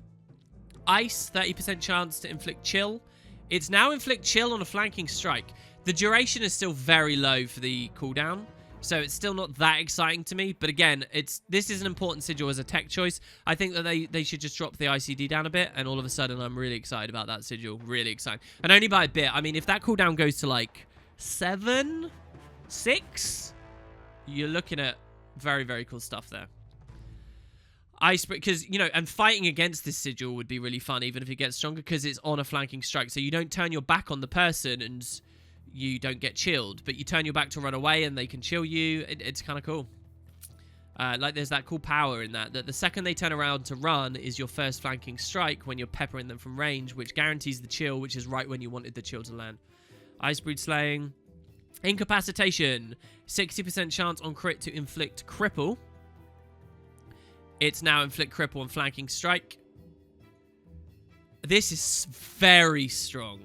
Ice, 30% chance to inflict chill. It's now inflict chill on a flanking strike. The duration is still very low for the cooldown, so it's still not that exciting to me. But again, this is an important sigil as a tech choice. I think that they should just drop the ICD down a bit, and all of a sudden I'm really excited about that sigil. Really excited. And only by a bit. I mean, if that cooldown goes to like 7, 6, you're looking at very, very cool stuff there. Because, you know, and fighting against this sigil would be really fun, even if it gets stronger, because it's on a flanking strike. So you don't turn your back on the person and you don't get chilled, but you turn your back to run away and they can chill you. It's kind of cool. Like, there's that cool power in that the second they turn around to run is your first flanking strike when you're peppering them from range, which guarantees the chill, which is right when you wanted the chill to land. Icebreed Slaying. Incapacitation. 60% chance on crit to inflict cripple. It's now inflict cripple on flanking strike. This is very strong.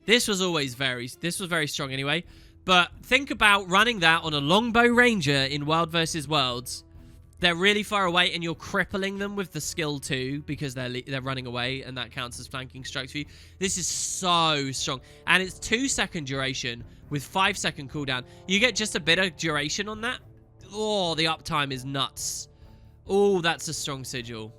This was very strong anyway. But think about running that on a longbow ranger in Wild vs. Worlds. They're really far away and you're crippling them with the skill too because they're running away and that counts as flanking strikes for you. This is so strong. And it's 2-second duration with 5-second cooldown. You get just a bit of duration on that. Oh, the uptime is nuts. Oh, that's a strong sigil.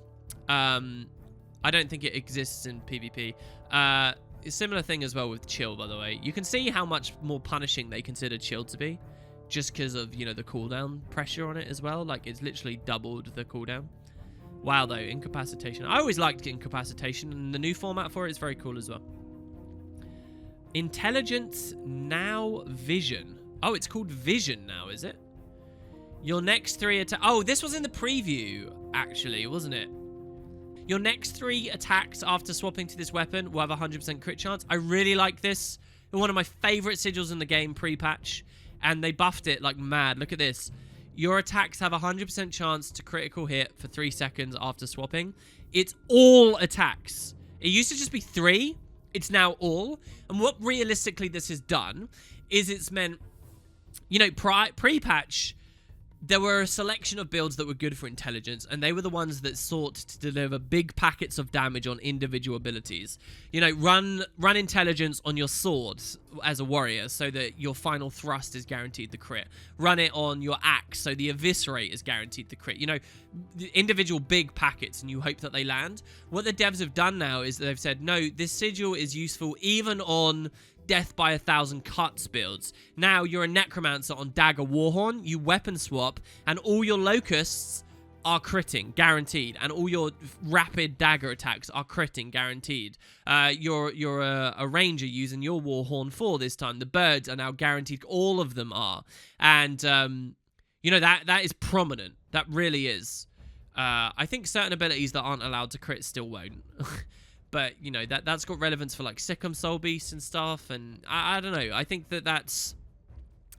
I don't think it exists in PvP. A similar thing as well with chill, by the way. You can see how much more punishing they consider chill to be, just because of, you know, the cooldown pressure on it as well. Like, it's literally doubled the cooldown. Wow, though, incapacitation. I always liked incapacitation, and the new format for it is very cool as well. Intelligence, now vision. Oh, it's called vision now, is it? Your next 3 attacks... Oh, this was in the preview, actually, wasn't it? Your next 3 attacks after swapping to this weapon will have a 100% crit chance. I really like this. One of my favorite sigils in the game pre-patch. And they buffed it like mad. Look at this. Your attacks have a 100% chance to critical hit for 3 seconds after swapping. It's all attacks. It used to just be 3. It's now all. And what realistically this has done is it's meant, you know, pre-patch, there were a selection of builds that were good for intelligence, and they were the ones that sought to deliver big packets of damage on individual abilities. You know, run intelligence on your swords as a warrior so that your final thrust is guaranteed the crit. Run it on your axe so the eviscerate is guaranteed the crit. You know, the individual big packets, and you hope that they land. What the devs have done now is they've said, no, this sigil is useful even on Death by 1,000 Cuts builds. Now you're a necromancer on Dagger Warhorn, you weapon swap, and all your locusts are critting, guaranteed, and all your rapid dagger attacks are critting, guaranteed. You're a ranger using your Warhorn 4 this time. The birds are now guaranteed, all of them are, and you know, that is prominent. That really is. I think certain abilities that aren't allowed to crit still won't. But, you know, that's got relevance for, like, Sikkim Soul Beasts and stuff. And I don't know. I think that's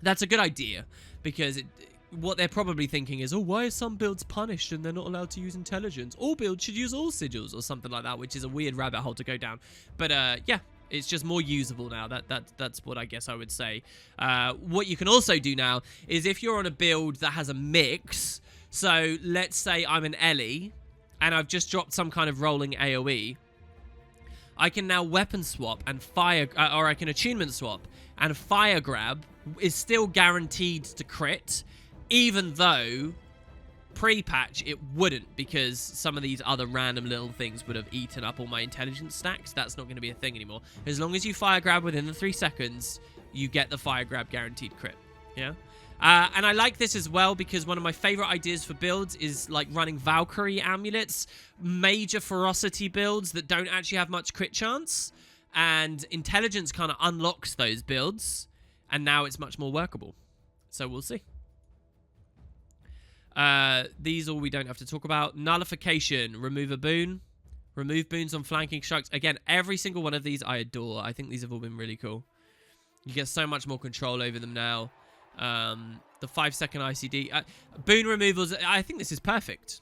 a good idea. Because what they're probably thinking is, oh, why are some builds punished and they're not allowed to use intelligence? All builds should use all sigils or something like that, which is a weird rabbit hole to go down. But, yeah, it's just more usable now. That's what I guess I would say. What you can also do now is if you're on a build that has a mix. So, let's say I'm an Ellie and I've just dropped some kind of rolling AoE. I can now weapon swap and fire, or I can attunement swap, and fire grab is still guaranteed to crit, even though pre-patch it wouldn't, because some of these other random little things would have eaten up all my intelligence stacks. That's not going to be a thing anymore. As long as you fire grab within the 3 seconds, you get the fire grab guaranteed crit. Yeah. And I like this as well because one of my favorite ideas for builds is like running Valkyrie amulets, major ferocity builds that don't actually have much crit chance, and intelligence kind of unlocks those builds, and now it's much more workable. So we'll see. These all we don't have to talk about. Nullification, remove a boon, remove boons on flanking strikes. Again, every single one of these I adore. I think these have all been really cool. You get so much more control over them now. The 5-second ICD boon removals, I think this is perfect.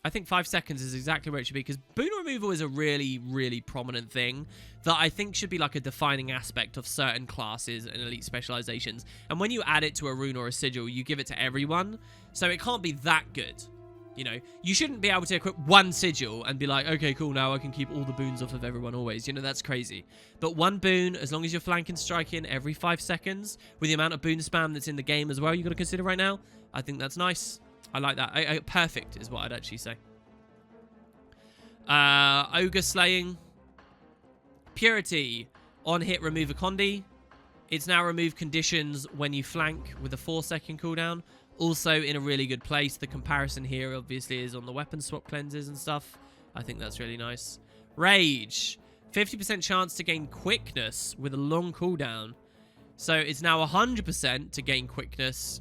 I think 5 seconds is exactly where it should be, because boon removal is a really, really prominent thing that I think should be like a defining aspect of certain classes and elite specializations. And when you add it to a rune or a sigil, you give it to everyone, so it can't be that good. You know, you shouldn't be able to equip one sigil and be like, okay, cool, now I can keep all the boons off of everyone always. You know, that's crazy. But one boon, as long as you're flanking striking every 5 seconds, with the amount of boon spam that's in the game as well, you got to consider right now, I think that's nice. I like that. Perfect is what I'd actually say. Ogre Slaying. Purity. On hit, remove a Condi. It's now remove conditions when you flank with a 4-second cooldown. Also in a really good place. The comparison here obviously is on the weapon swap cleanses and stuff. I think that's really nice. Rage. 50% chance to gain quickness with a long cooldown. So it's now 100% to gain quickness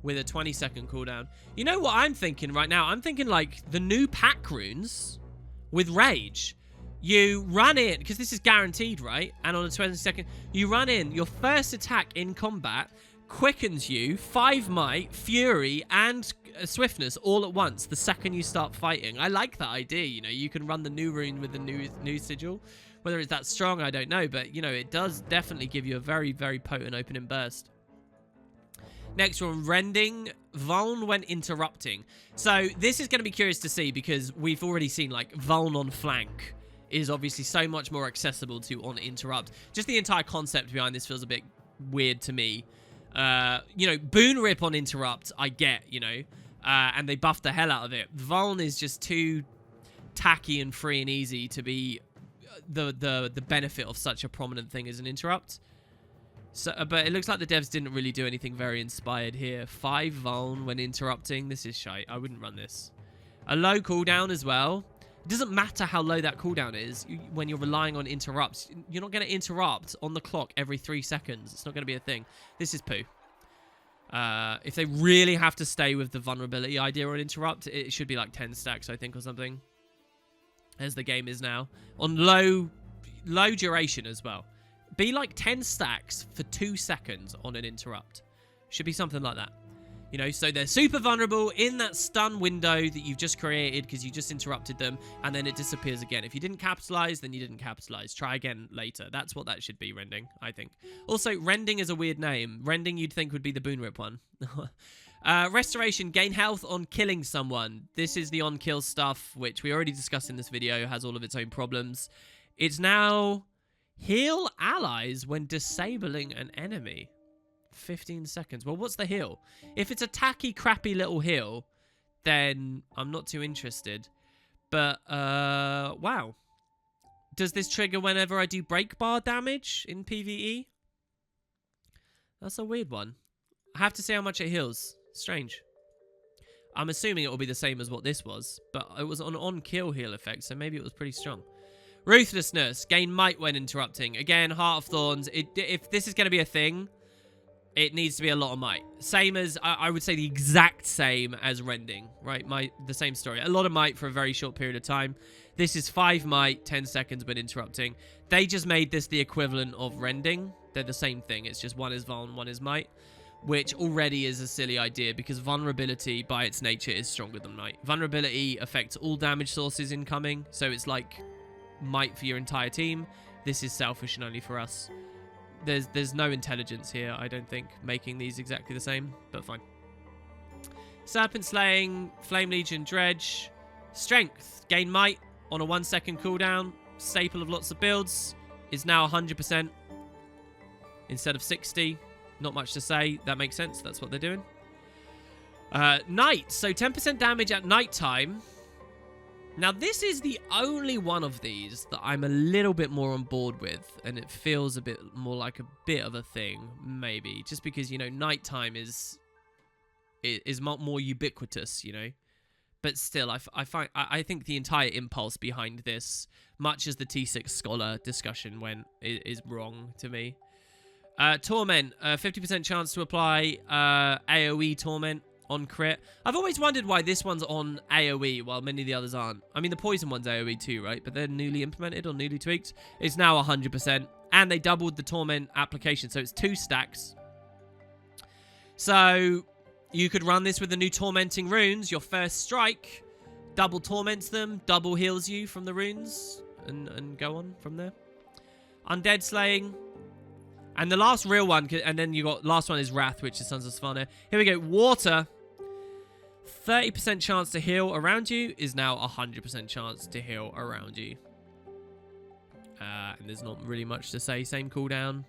with a 20-second cooldown. You know what I'm thinking right now? I'm thinking like the new pack runes with Rage. You run in, because this is guaranteed, right? And on a 20-second, you run in, your first attack in combat quickens you 5 might, fury, and swiftness all at once the second you start fighting. I like that idea, you know. You can run the new rune with the new sigil. Whether it's that strong, I don't know, but, you know, it does definitely give you a very, very potent opening burst. Next one, Rending. Vuln when interrupting. So this is going to be curious to see, because we've already seen, like, Vuln on flank is obviously so much more accessible to on interrupt. Just the entire concept behind this feels a bit weird to me. You know, Boon Rip on Interrupt, I get, you know. And they buffed the hell out of it. Vuln is just too tacky and free and easy to be the benefit of such a prominent thing as an Interrupt. So, but it looks like the devs didn't really do anything very inspired here. 5 Vuln when interrupting. This is shite. I wouldn't run this. A low cooldown as well. It doesn't matter how low that cooldown is when you're relying on interrupts. You're not going to interrupt on the clock every 3 seconds. It's not going to be a thing. This is poo. If they really have to stay with the vulnerability idea on interrupt, it should be like 10 stacks, I think, or something. As the game is now. On low duration as well. Be like 10 stacks for 2 seconds on an interrupt. Should be something like that. You know, so they're super vulnerable in that stun window that you've just created because you just interrupted them, and then it disappears again. If you didn't capitalize, then you didn't capitalize. Try again later. That's what that should be, Rending, I think. Also, Rending is a weird name. Rending you'd think would be the Boon Rip one. Restoration, gain health on killing someone. This is the on-kill stuff, which we already discussed in this video, has all of its own problems. It's now heal allies when disabling an enemy. 15 seconds. Well, what's the heal? If it's a tacky, crappy little heal, then I'm not too interested. But, wow. Does this trigger whenever I do break bar damage in PvE? That's a weird one. I have to see how much it heals. Strange. I'm assuming it will be the same as what this was, but it was an on-kill heal effect, so maybe it was pretty strong. Ruthlessness. Gain might when interrupting. Again, Heart of Thorns. If this is going to be a thing, it needs to be a lot of might. Same as, I would say the exact same as Rending, right? The same story. A lot of might for a very short period of time. This is 5 might, 10 seconds when interrupting. They just made this the equivalent of Rending. They're the same thing. It's just one is Vuln, one is might. Which already is a silly idea because vulnerability by its nature is stronger than might. Vulnerability affects all damage sources incoming. So it's like might for your entire team. This is selfish and only for us. There's no intelligence here, I don't think, making these exactly the same, but fine. Serpent Slaying, Flame Legion, Dredge. Strength, gain might on a 1-second cooldown. Staple of lots of builds. Is now 100% instead of 60. Not much to say. That makes sense. That's what they're doing. Night, so 10% damage at nighttime. Now, this is the only one of these that I'm a little bit more on board with, and it feels a bit more like a bit of a thing, maybe, just because, you know, nighttime is more ubiquitous, you know. But still, I think the entire impulse behind this, much as the T6 Scholar discussion went, is wrong to me. Torment, 50% chance to apply AoE Torment on crit. I've always wondered why this one's on AoE while many of the others aren't. I mean, the poison one's AoE too, right? But they're newly implemented or newly tweaked. It's now 100%. And they doubled the torment application, so it's 2 stacks. So you could run this with the new tormenting runes. Your first strike double torments them, double heals you from the runes, and go on from there. Undead Slaying. And the last real one, and then you got last one is Wrath, which is Sons of Svanir. Here we go. Water. 30% chance to heal around you is now 100% chance to heal around you. And there's not really much to say. Same cooldown.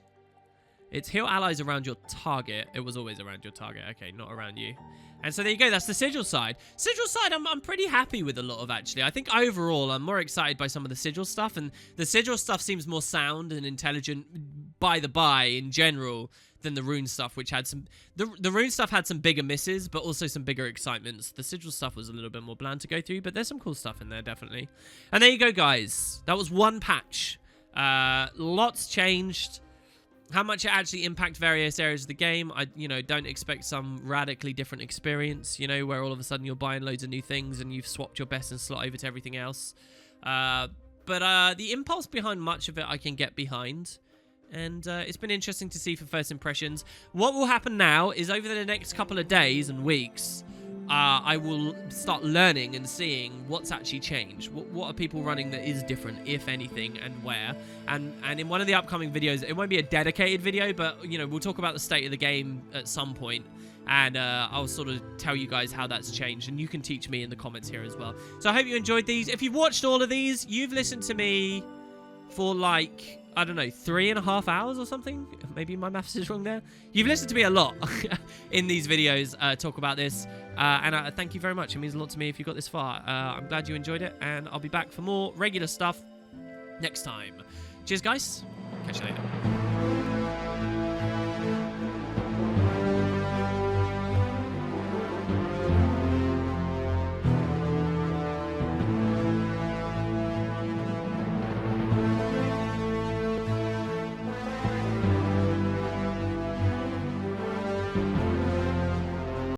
It's heal allies around your target. It was always around your target. Okay, not around you. And so there you go. That's the Sigil side. Sigil side, I'm pretty happy with a lot of, actually. I think overall, I'm more excited by some of the Sigil stuff. And the Sigil stuff seems more sound and intelligent by the by in general than the Rune stuff, which had some... The Rune stuff had some bigger misses, but also some bigger excitements. The Sigil stuff was a little bit more bland to go through, but there's some cool stuff in there, definitely. And there you go, guys. That was one patch. Lots changed. How much it actually impacts various areas of the game, I, don't expect some radically different experience, where all of a sudden you're buying loads of new things and you've swapped your best and slot over to everything else. But the impulse behind much of it I can get behind. And it's been interesting to see for first impressions. What will happen now is over the next couple of days and weeks, I will start learning and seeing what's actually changed. What are people running that is different, if anything, and where. And in one of the upcoming videos, it won't be a dedicated video, but, we'll talk about the state of the game at some point. And I'll sort of tell you guys how that's changed. And you can teach me in the comments here as well. So I hope you enjoyed these. If you've watched all of these, you've listened to me for like... I don't know, 3.5 hours or something. Maybe my maths is wrong there. You've listened to me a lot in these videos talk about this. And thank you very much. It means a lot to me if you got this far. I'm glad you enjoyed it. And I'll be back for more regular stuff next time. Cheers, guys. Catch you later.